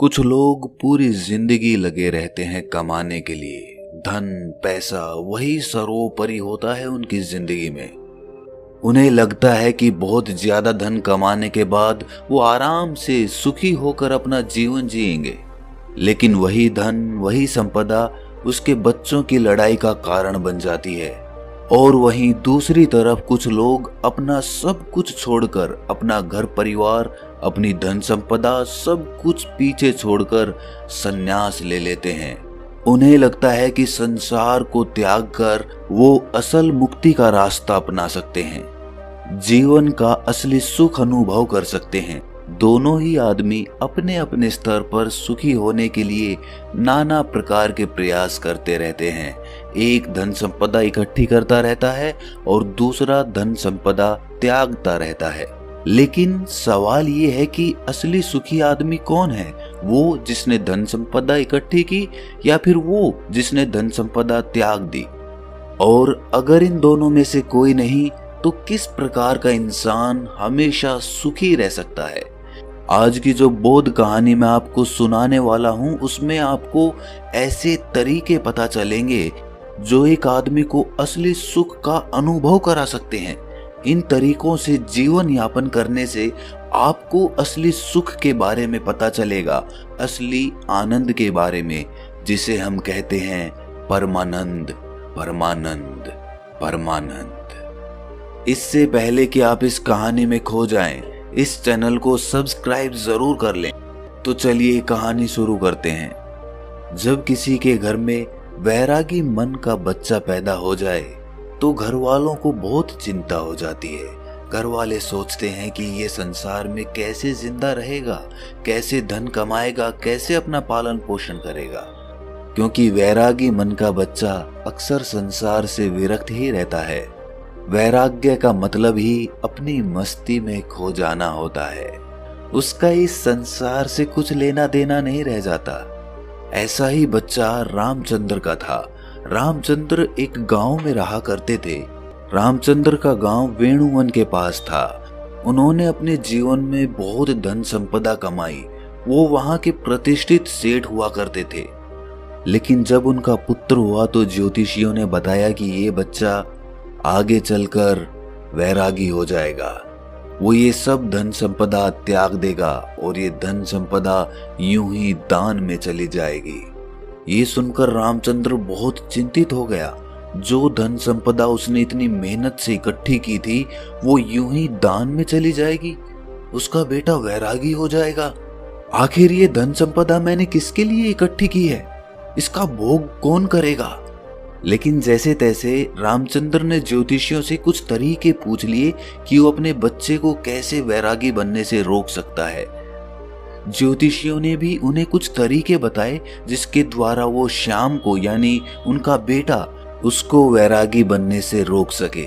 कुछ लोग पूरी जिंदगी लगे रहते हैं कमाने के लिए। धन पैसा वही सर्वोपरि होता है उनकी जिंदगी में। उन्हें लगता है कि बहुत ज्यादा धन कमाने के बाद वो आराम से सुखी होकर अपना जीवन जिएंगे। लेकिन वही धन वही संपदा उसके बच्चों की लड़ाई का कारण बन जाती है। और वहीं दूसरी तरफ कुछ लोग अपना सब कुछ छोड़कर, अपना घर परिवार, अपनी धन संपदा सब कुछ पीछे छोड़कर संन्यास ले लेते हैं। उन्हें लगता है कि संसार को त्याग कर वो असल मुक्ति का रास्ता अपना सकते हैं, जीवन का असली सुख अनुभव कर सकते हैं। दोनों ही आदमी अपने अपने स्तर पर सुखी होने के लिए नाना प्रकार के प्रयास करते रहते हैं। एक धन संपदा इकट्ठी करता रहता है और दूसरा धन संपदा त्यागता रहता है। लेकिन सवाल ये है कि असली सुखी आदमी कौन है? वो जिसने धन संपदा इकट्ठी की या फिर वो जिसने धन संपदा त्याग दी? और अगर इन दोनों में से कोई नहीं तो किस प्रकार का इंसान हमेशा सुखी रह सकता है? आज की जो बोध कहानी मैं आपको सुनाने वाला हूं उसमें आपको ऐसे तरीके पता चलेंगे जो एक आदमी को असली सुख का अनुभव करा सकते हैं। इन तरीकों से जीवन यापन करने से आपको असली सुख के बारे में पता चलेगा, असली आनंद के बारे में, जिसे हम कहते हैं परमानंद, परमानंद, परमानंद। इससे पहले कि आप इस कहानी में खो जाएं, इस चैनल को सब्सक्राइब जरूर कर लें। तो चलिए कहानी शुरू करते हैं। जब किसी के घर में वैरागी मन का बच्चा पैदा हो जाए तो घर वालों को बहुत चिंता हो जाती है। घर वाले सोचते हैं कि ये संसार में कैसे जिंदा रहेगा, कैसे धन कमाएगा, कैसे अपना पालन पोषण करेगा। क्योंकि वैरागी मन का बच्चा अक्सर संसार से विरक्त ही रहता है। वैराग्य का मतलब ही अपनी मस्ती में खो जाना होता है। उसका इस संसार से कुछ लेना देना नहीं रह जाता। ऐसा ही बच्चा रामचंद्र का था। रामचंद्र एक गांव में रहा करते थे। रामचंद्र का गांव वेणुवन के पास था। उन्होंने अपने जीवन में बहुत धन संपदा कमाई। वो वहां के प्रतिष्ठित सेठ हुआ करते थे। लेकिन जब उनका पुत्र हुआ तो ज्योतिषियों ने बताया कि ये बच्चा आगे चलकर वैरागी हो जाएगा। वो ये सब धन संपदा त्याग देगा और ये धन संपदा यूं ही दान में चली जाएगी। ये सुनकर रामचंद्र बहुत चिंतित हो गया। जो धन संपदा उसने इतनी मेहनत से इकट्ठी की थी वो यूं ही दान में चली जाएगी। उसका बेटा वैरागी हो जाएगा। आखिर ये धन संपदा मैंने किसके लिए इकट्ठी की है? इसका भोग कौन करेगा? लेकिन जैसे तैसे रामचंद्र ने ज्योतिषियों से कुछ तरीके पूछ लिए कि वो अपने बच्चे को कैसे वैरागी बनने से रोक सकता है। ज्योतिषियों ने भी उन्हें कुछ तरीके बताए जिसके द्वारा वो श्याम को, यानी उनका बेटा, उसको वैरागी बनने से रोक सके।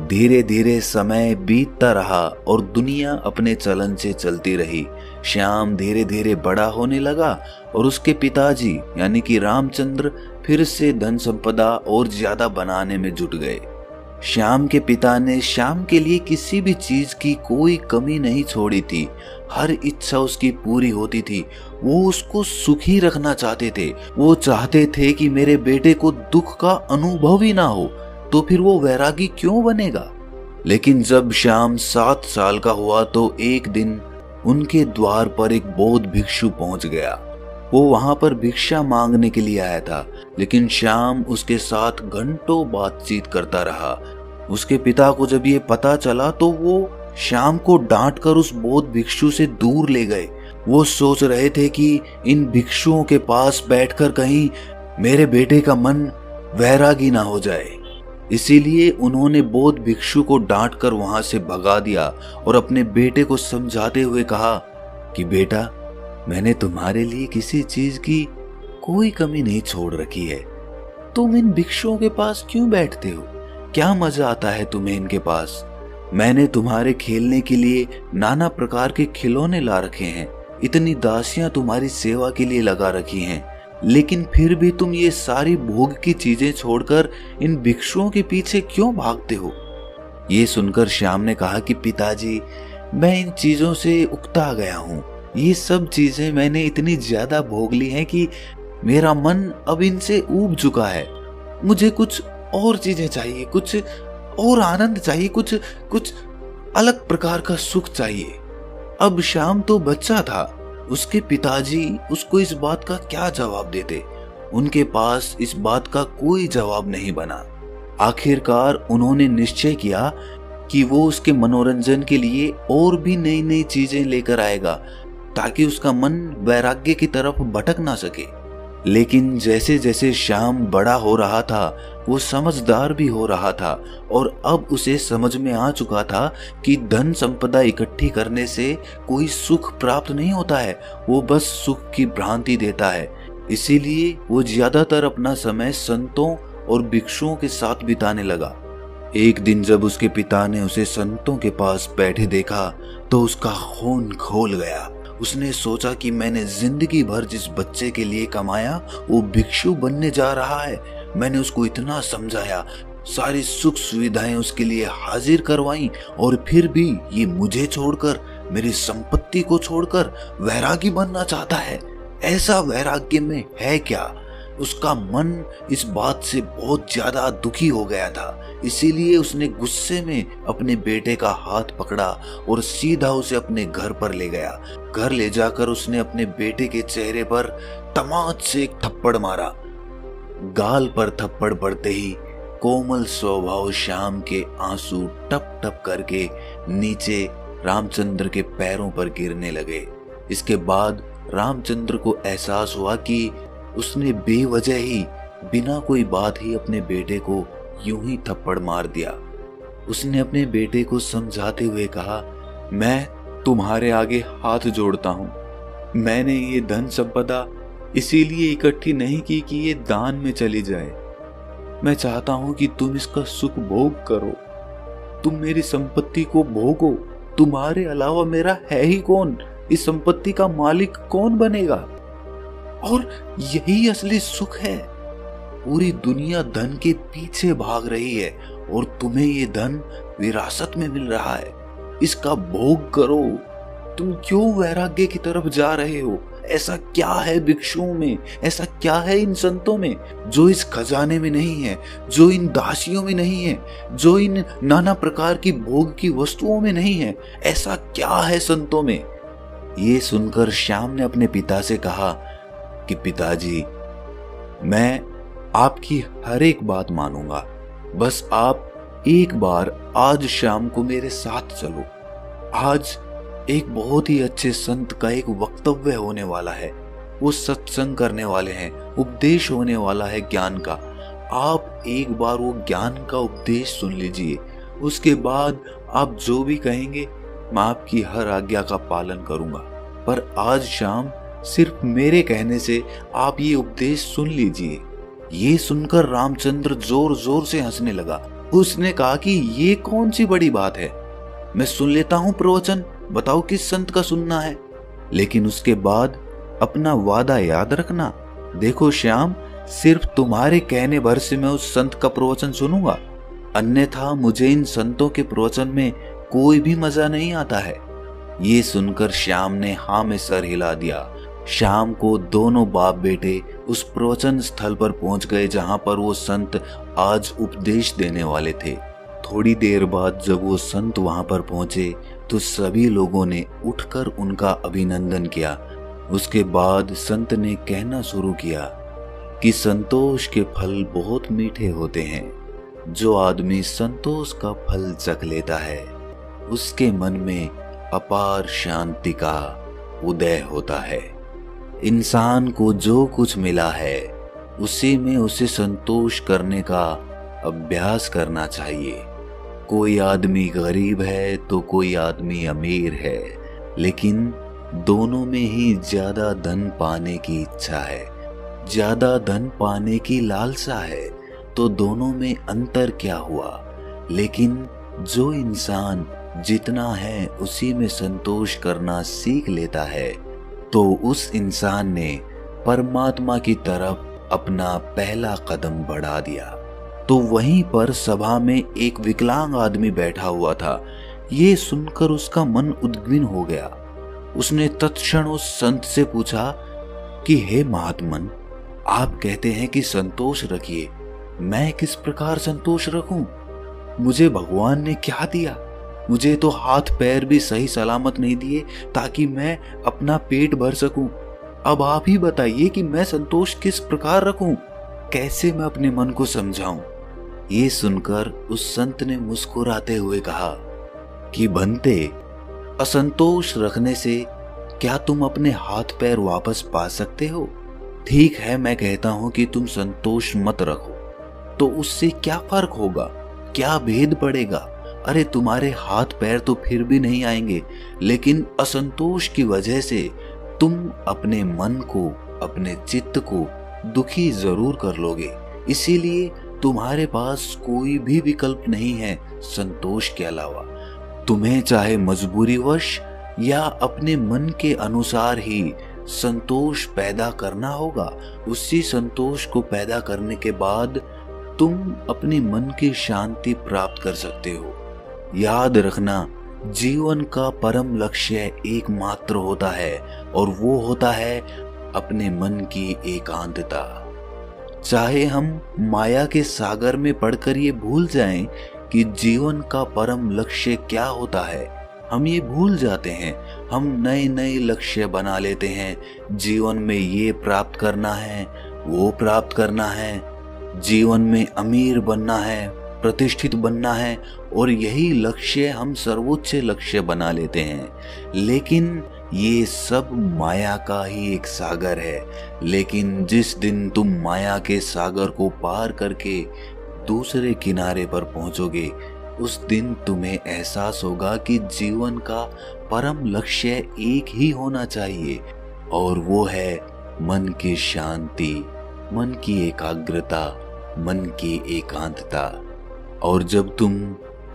धीरे धीरे समय बीतता रहा और दुनिया अपने चलन से चलती रही। श्याम धीरे धीरे बड़ा होने लगा और उसके पिताजी यानी कि रामचंद्र फिर से धन संपदा और ज्यादा बनाने में जुट गए। श्याम के पिता ने श्याम के लिए किसी भी चीज की कोई कमी नहीं छोड़ी थी। हर इच्छा उसकी पूरी होती थी। वो उसको सुखी रखना चाहते थे। वो चाहते थे कि मेरे बेटे को दुख का अनुभव ही ना हो, तो फिर वो वैरागी क्यों बनेगा? लेकिन जब श्याम 7 साल का हुआ तो एक दिन उनके द्वार पर एक बौद्ध भिक्षु पहुंच गया। वो वहां पर भिक्षा मांगने के लिए आया था, लेकिन श्याम उसके साथ घंटों बातचीत करता रहा। उसके पिता को जब ये पता चला तो वो श्याम को डांट कर उस बौद्ध भिक्षु से दूर ले गए। वो सोच रहे थे कि इन भिक्षुओं के पास बैठकर कहीं मेरे बेटे का मन वैरागी ना हो जाए। इसीलिए उन्होंने बौद्ध भिक्षु को डांट कर वहां से भगा दिया और अपने बेटे को समझाते हुए कहा कि बेटा, मैंने तुम्हारे लिए किसी चीज की कोई कमी नहीं छोड़ रखी है। तुम इन भिक्षुओं के पास क्यों बैठते हो? क्या मजा आता है तुम्हें इनके पास? मैंने तुम्हारे खेलने के लिए नाना प्रकार के खिलौने ला रखे हैं। इतनी दासियां तुम्हारी सेवा के लिए लगा रखी हैं, लेकिन फिर भी तुम ये सारी भोग की चीजें छोड़कर इन भिक्षुओं के पीछे क्यों भागते हो? ये सुनकर श्याम ने कहा कि पिताजी, मैं इन चीजों से उकता गया हूँ। ये सब चीजें मैंने इतनी ज्यादा भोग ली हैं कि मेरा मन अब इनसे ऊब चुका है। मुझे कुछ और चीजें चाहिए, कुछ और आनंद चाहिए, कुछ कुछ अलग प्रकार का सुख चाहिए। अब श्याम तो बच्चा था, उसके पिताजी उसको इस बात का क्या जवाब देते? उनके पास इस बात का कोई जवाब नहीं बना। आखिरकार उन्होंने निश्चय किया कि वो उसके मनोरंजन के लिए और भी नई नई चीजें लेकर आएगा ताकि उसका मन वैराग्य की तरफ भटक ना सके। लेकिन जैसे जैसे श्याम बड़ा हो रहा था, वो समझदार भी हो रहा था और अब उसे समझ में आ चुका था कि धन संपदा इकट्ठी करने से कोई सुख प्राप्त नहीं होता है, वो बस सुख की भ्रांति देता है। इसीलिए वो ज्यादातर अपना समय संतों और भिक्षुओं के साथ बिताने लगा। एक दिन जब उसके पिता ने उसे संतों के पास बैठे देखा तो उसका खून खोल गया। उसने सोचा कि मैंने जिंदगी भर जिस बच्चे के लिए कमाया वो भिक्षु बनने जा रहा है। मैंने उसको इतना समझाया, सारी सुख सुविधाएं उसके लिए हाजिर करवाई और फिर भी ये मुझे छोड़कर, मेरी संपत्ति को छोड़कर वैरागी बनना चाहता है। ऐसा वैराग्य में है क्या? उसका मन इस बात से बहुत ज्यादा दुखी हो गया था। इसीलिए उसने गुस्से में अपने बेटे का हाथ पकड़ा और सीधा उसे अपने घर पर ले गया। घर ले जाकर उसने अपने बेटे के चेहरे पर तमाच से एक थप्पड़ मारा। गाल पर थप्पड़ पड़ते ही कोमल स्वभाव श्याम के आंसू टप टप करके नीचे रामचंद्र के पैरों पर गिरने लगे। इसके बाद रामचंद्र को एहसास हुआ कि उसने बेवजह ही, बिना कोई बात ही अपने बेटे को यूं ही थप्पड़ मार दिया। उसने अपने बेटे को समझाते हुए कहा, मैं तुम्हारे आगे हाथ जोड़ता हूं। मैंने ये धन संपदा इसीलिए इकट्ठी नहीं की कि ये दान में चली जाए। मैं चाहता हूं कि तुम इसका सुख भोग करो, तुम मेरी संपत्ति को भोगो। तुम्हारे अलावा मेरा है ही कौन? इस संपत्ति का मालिक कौन बनेगा? और यही असली सुख है। पूरी दुनिया धन के पीछे भाग रही है और तुम्हें ये धन विरासत में मिल रहा है। इसका भोग करो। तुम क्यों वैराग्य की तरफ जा रहे हो? ऐसा क्या है भिक्षुओं में, ऐसा क्या है इन संतों में जो इस खजाने में नहीं है, जो इन दासियों में नहीं है, जो इन नाना प्रकार की भोग की वस्तुओं में नहीं है? ऐसा क्या है संतों में? ये सुनकर श्याम ने अपने पिता से कहा कि पिताजी, मैं आपकी हर एक बात मानूंगा, बस आप एक बार आज शाम को मेरे साथ चलो। आज एक बहुत ही अच्छे संत का एक वक्तव्य होने वाला है, वो सत्संग करने वाले हैं, उपदेश होने वाला है ज्ञान का। आप एक बार वो ज्ञान का उपदेश सुन लीजिए, उसके बाद आप जो भी कहेंगे मैं आपकी हर आज्ञा का पालन करूंगा। पर आज शाम सिर्फ मेरे कहने से आप ये उपदेश सुन लीजिए। ये सुनकर रामचंद्र जोर जोर से हंसने लगा। उसने कहा कि ये कौन सी बड़ी बात है, मैं सुन लेता हूँ प्रवचन, बताओ किस संत का सुनना है। लेकिन उसके बाद अपना वादा याद रखना। देखो श्याम, सिर्फ तुम्हारे कहने भर से मैं उस संत का प्रवचन सुनूंगा, अन्यथा मुझे इन संतों के प्रवचन में कोई भी मजा नहीं आता है। ये सुनकर श्याम ने हाँ में सर हिला दिया। शाम को दोनों बाप बेटे उस प्रवचन स्थल पर पहुंच गए जहां पर वो संत आज उपदेश देने वाले थे। थोड़ी देर बाद जब वो संत वहां पर पहुंचे तो सभी लोगों ने उठकर उनका अभिनंदन किया। उसके बाद संत ने कहना शुरू किया कि संतोष के फल बहुत मीठे होते हैं। जो आदमी संतोष का फल चख लेता है उसके मन में अपार शांति का उदय होता है। इंसान को जो कुछ मिला है उसी में उसे संतोष करने का अभ्यास करना चाहिए। कोई आदमी गरीब है तो कोई आदमी अमीर है, लेकिन दोनों में ही ज्यादा धन पाने की इच्छा है, ज्यादा धन पाने की लालसा है। तो दोनों में अंतर क्या हुआ? लेकिन जो इंसान जितना है उसी में संतोष करना सीख लेता है तो उस इंसान ने परमात्मा की तरफ अपना पहला कदम बढ़ा दिया। तो वहीं पर सभा में एक विकलांग आदमी बैठा हुआ था। ये सुनकर उसका मन उद्विग्न हो गया। उसने तत्क्षण उस संत से पूछा कि हे महात्मन, आप कहते हैं कि संतोष रखिए, मैं किस प्रकार संतोष रखूं? मुझे भगवान ने क्या दिया? मुझे तो हाथ पैर भी सही सलामत नहीं दिए ताकि मैं अपना पेट भर सकूं। अब आप ही बताइए कि मैं संतोष किस प्रकार रखूं? कैसे मैं अपने मन को समझाऊं? ये सुनकर उस संत ने मुस्कुराते हुए कहा कि बंते, असंतोष रखने से क्या तुम अपने हाथ पैर वापस पा सकते हो? ठीक है, मैं कहता हूं कि तुम संतोष मत रखो, तो उससे क्या फर्क होगा? क्या भेद पड़ेगा? अरे तुम्हारे हाथ पैर तो फिर भी नहीं आएंगे, लेकिन असंतोष की वजह से तुम अपने मन को, अपने चित्त को दुखी जरूर कर लोगे। इसीलिए तुम्हारे पास कोई भी विकल्प नहीं है संतोष के अलावा। तुम्हें चाहे मजबूरीवश या अपने मन के अनुसार ही संतोष पैदा करना होगा। उसी संतोष को पैदा करने के बाद तुम अपने मन की शांति प्राप्त कर सकते हो। याद रखना, जीवन का परम लक्ष्य एकमात्र होता है और वो होता है अपने मन की एकांतता। चाहे हम माया के सागर में पड़कर ये भूल जाएं कि जीवन का परम लक्ष्य क्या होता है, हम ये भूल जाते हैं। हम नए नए लक्ष्य बना लेते हैं। जीवन में ये प्राप्त करना है, वो प्राप्त करना है, जीवन में अमीर बनना है, प्रतिष्ठित बनना है, और यही लक्ष्य हम सर्वोच्च लक्ष्य बना लेते हैं। लेकिन ये सब माया का ही एक सागर है। लेकिन जिस दिन तुम माया के सागर को पार करके दूसरे किनारे पर पहुंचोगे, उस दिन तुम्हें एहसास होगा कि जीवन का परम लक्ष्य एक ही होना चाहिए, और वो है मन की शांति, मन की एकाग्रता, मन की एकांतता। और जब तुम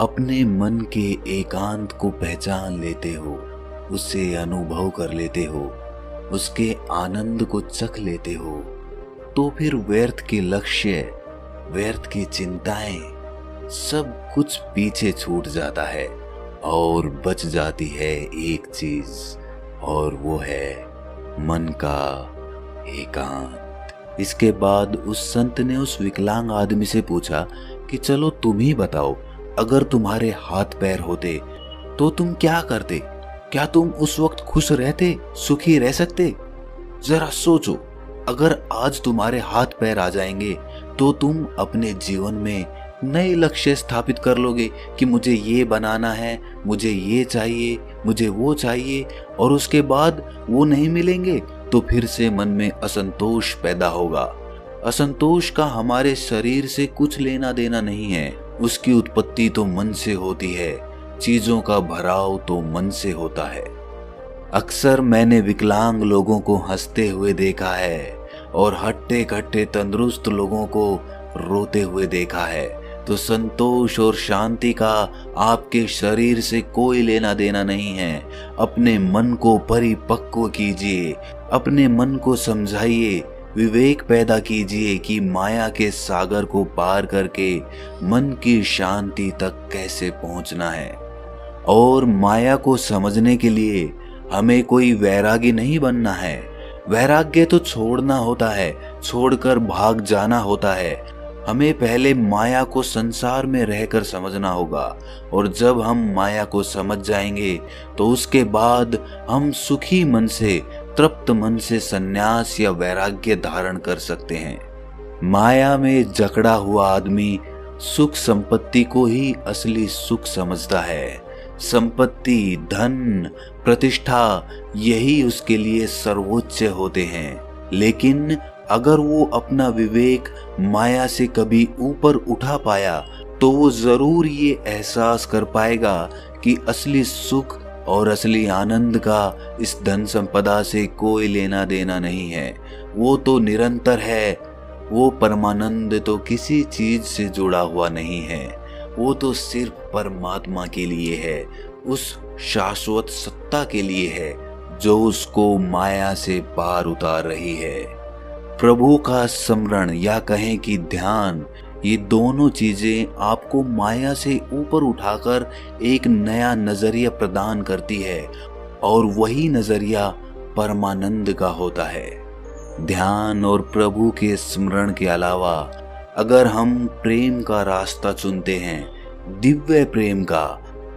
अपने मन के एकांत को पहचान लेते हो, उसे अनुभव कर लेते हो, उसके आनंद को चख लेते हो, तो फिर व्यर्थ के लक्ष्य, व्यर्थ की चिंताएं, सब कुछ पीछे छूट जाता है और बच जाती है एक चीज, और वो है मन का एकांत। इसके बाद उस संत ने उस विकलांग आदमी से पूछा कि चलो तुम ही बताओ, अगर तुम्हारे हाथ पैर होते तो तुम क्या करते? क्या तुम उस वक्त खुश रहते, सुखी रह सकते? जरा सोचो, अगर आज तुम्हारे हाथ पैर आ जाएंगे तो तुम अपने जीवन में नए लक्ष्य स्थापित कर लोगे कि मुझे ये बनाना है, मुझे ये चाहिए, मुझे वो चाहिए, और उसके बाद वो नहीं मिलेंगे तो फिर से मन में असंतोष पैदा होगा। असंतोष का हमारे शरीर से कुछ लेना देना नहीं है। उसकी उत्पत्ति तो मन से होती है, चीजों का भराव तो मन से होता है। अक्सर मैंने विकलांग लोगों को हंसते हुए देखा है और हट्टे कट्टे तंदुरुस्त लोगों को रोते हुए देखा है। तो संतोष और शांति का आपके शरीर से कोई लेना देना नहीं है। अपने मन को परिपक्व कीजिए, अपने मन को समझाइए, विवेक पैदा कीजिए कि माया के सागर को पार करके मन की शांति तक कैसे पहुंचना है। और माया को समझने के लिए हमें कोई वैरागी नहीं बनना है। वैराग्य तो छोड़ना होता है, छोड़कर भाग जाना होता है। हमें पहले माया को संसार में रहकर समझना होगा, और जब हम माया को समझ जाएंगे तो उसके बाद हम सुखी मन से, तृप्त मन से संन्यास या वैराग्य धारण कर सकते हैं। माया में जकड़ा हुआ आदमी सुख संपत्ति को ही असली सुख समझता है। संपत्ति, धन, प्रतिष्ठा, यही उसके लिए सर्वोच्च होते हैं। लेकिन अगर वो अपना विवेक माया से कभी ऊपर उठा पाया तो वो जरूर ये एहसास कर पाएगा कि असली सुख और असली आनंद का इस धन संपदा से कोई लेना देना नहीं है। वो तो निरंतर है। वो परमानंद तो किसी चीज से जुड़ा हुआ नहीं है। वो तो सिर्फ परमात्मा के लिए है, उस शाश्वत सत्ता के लिए है जो उसको माया से पार उतार रही है। प्रभु का स्मरण या कहें कि ध्यान, ये दोनों चीजें आपको माया से ऊपर उठाकर एक नया नजरिया प्रदान करती है और वही नजरिया परमानंद का होता है। ध्यान और प्रभु के स्मरण के अलावा अगर हम प्रेम का रास्ता चुनते हैं, दिव्य प्रेम का,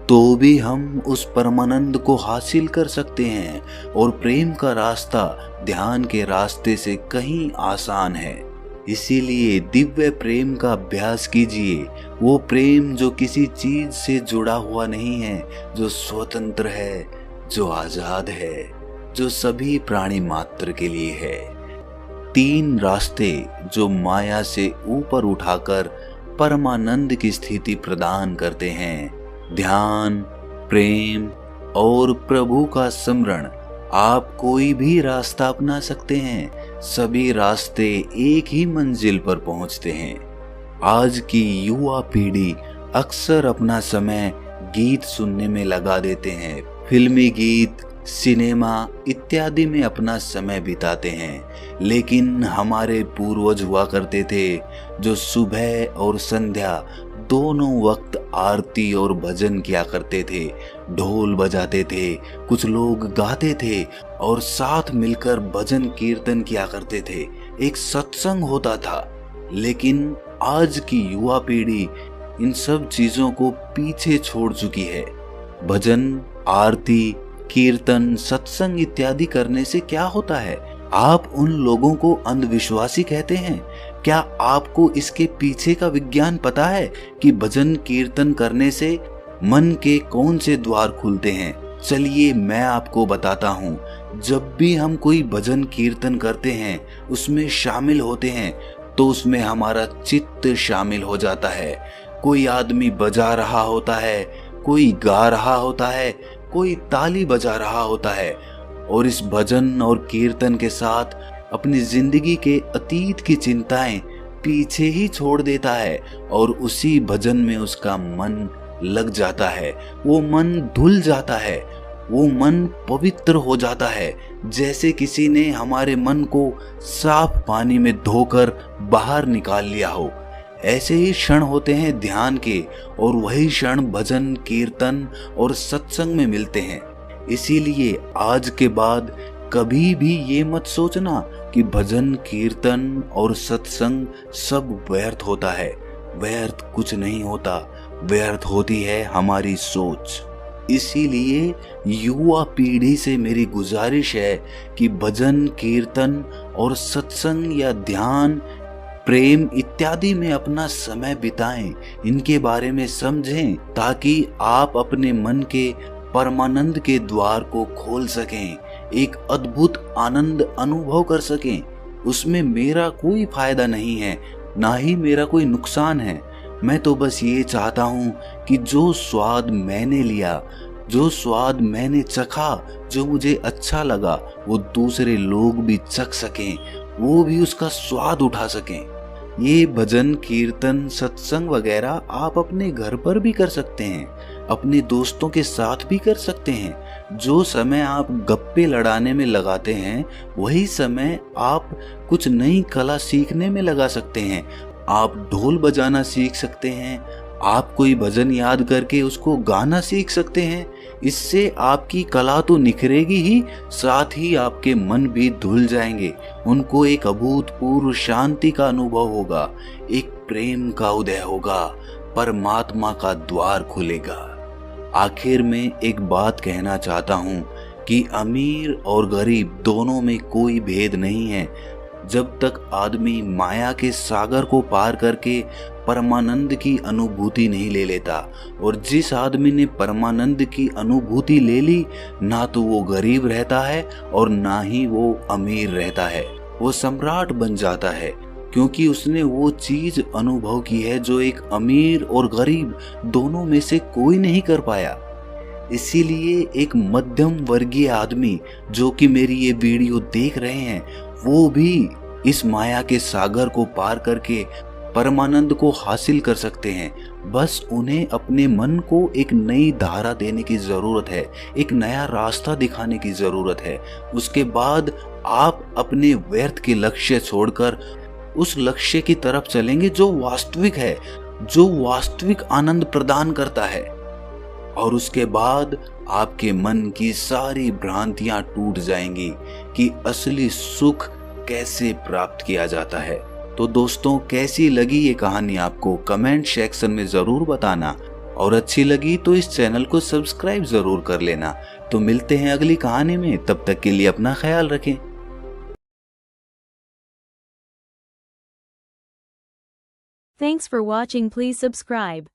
तो भी हम उस परमानंद को हासिल कर सकते हैं। और प्रेम का रास्ता ध्यान के रास्ते से कहीं आसान है। इसीलिए दिव्य प्रेम का अभ्यास कीजिए, वो प्रेम जो किसी चीज से जुड़ा हुआ नहीं है, जो स्वतंत्र है, जो आजाद है, जो सभी प्राणी मात्र के लिए है। 3 रास्ते जो माया से ऊपर उठाकर परमानंद की स्थिति प्रदान करते हैं, ध्यान, प्रेम और प्रभु का स्मरण। आप कोई भी रास्ता अपना सकते हैं, सभी रास्ते एक ही मंजिल पर पहुंचते हैं। आज की युवा पीढ़ी अक्सर अपना समय गीत सुनने में लगा देते हैं, फिल्मी गीत, सिनेमा इत्यादि में अपना समय बिताते हैं। लेकिन हमारे पूर्वज हुआ करते थे जो सुबह और संध्या दोनों वक्त आरती और भजन किया करते थे, ढोल बजाते थे, कुछ लोग गाते थे और साथ मिलकर भजन कीर्तन किया करते थे। एक सत्संग होता था। लेकिन आज की युवा पीढ़ी इन सब चीजों को पीछे छोड़ चुकी है। भजन, आरती, कीर्तन, सत्संग इत्यादि करने से क्या होता है? आप उन लोगों को अंधविश्वासी कहते हैं। क्या आपको इसके पीछे का विज्ञान पता है कि भजन कीर्तन करने से मन के कौन से द्वार खुलते हैं? चलिए मैं आपको बताता हूँ। जब भी हम कोई भजन कीर्तन करते हैं, उसमें शामिल होते हैं, तो उसमें हमारा चित्त शामिल हो जाता है। कोई आदमी बजा रहा होता है, कोई गा रहा होता है, कोई ताली बजा रहा होता है और इस भजन और कीर्तन के साथ अपनी जिंदगी के अतीत की चिंताएं पीछे ही छोड़ देता है और उसी भजन में उसका मन लग जाता है। वो मन धुल जाता है, वो मन पवित्र हो जाता है, जैसे किसी ने हमारे मन को साफ पानी में धोकर बाहर निकाल लिया हो। ऐसे ही क्षण होते हैं ध्यान के और वही क्षण भजन, कीर्तन और सत्संग में मिलते हैं। इसीलिए आज के बाद कभी भी ये मत सोचना कि भजन, कीर्तन और सत्संग सब व्यर्थ होता है। व्यर्थ कुछ नहीं होता, व्यर्थ होती है हमारी सोच। इसीलिए युवा पीढ़ी से मेरी गुजारिश है कि भजन, कीर्तन और सत्संग या ध्यान, प्रेम इत्यादि में अपना समय बिताएं, इनके बारे में समझें, ताकि आप अपने मन के परमानंद के द्वार को खोल सकें, एक अद्भुत आनंद अनुभव कर सकें। उसमें मेरा कोई फायदा नहीं है, ना ही मेरा कोई नुकसान है। मैं तो बस ये चाहता हूँ कि जो स्वाद मैंने लिया, जो स्वाद मैंने चखा, जो मुझे अच्छा लगा, वो दूसरे लोग भी चख सकें, वो भी उसका स्वाद उठा सकें। ये भजन, कीर्तन, सत्संग वगैरह आप अपने घर पर भी कर सकते हैं, अपने दोस्तों के साथ भी कर सकते हैं। जो समय आप गप्पे लड़ाने में लगाते हैं, वही समय आप कुछ नई कला सीखने में लगा सकते हैं। आप ढोल बजाना सीख सकते हैं, आप कोई भजन याद करके उसको गाना सीख सकते हैं। इससे आपकी कला तो निखरेगी ही, साथ ही आपके मन भी धुल जाएंगे। उनको एक अभूतपूर्व शांति का अनुभव होगा, एक प्रेम का उदय होगा, परमात्मा का द्वार खुलेगा। आखिर में एक बात कहना चाहता हूँ कि अमीर और गरीब दोनों में कोई भेद नहीं है। जब तक आदमी माया के सागर को पार करके परमानंद की अनुभूति नहीं ले लेता, और जिस आदमी ने परमानंद की अनुभूति ले ली, ना तो वो गरीब रहता है और ना ही वो अमीर रहता है। वो सम्राट बन जाता है, क्योंकि उसने वो चीज अनुभव की है जो एक अमीर और गरीब दोनों में से कोई नहीं कर पाया। इसीलिए एक मध्यम वर्गीय आदमी जो कि मेरी ये वीडियो देख रहे हैं, वो भी इस माया के सागर को पार करके परमानंद को हासिल कर सकते हैं। बस उन्हें अपने मन को एक नई धारा देने की जरूरत है, एक नया रास्ता दिखाने की जरूरत है। उसके बाद आप अपने व्यर्थ के लक्ष्य छोड़कर उस लक्ष्य की तरफ चलेंगे जो वास्तविक है, जो वास्तविक आनंद प्रदान करता है। और उसके बाद आपके मन की सारी भ्रांतियां टूट जाएंगी कि असली सुख कैसे प्राप्त किया जाता है। तो दोस्तों, कैसी लगी ये कहानी आपको कमेंट सेक्शन में जरूर बताना, और अच्छी लगी तो इस चैनल को सब्सक्राइब जरूर कर लेना। तो मिलते हैं अगली कहानी में, तब तक के लिए अपना ख्याल रखें। Thanks for watching. Please subscribe.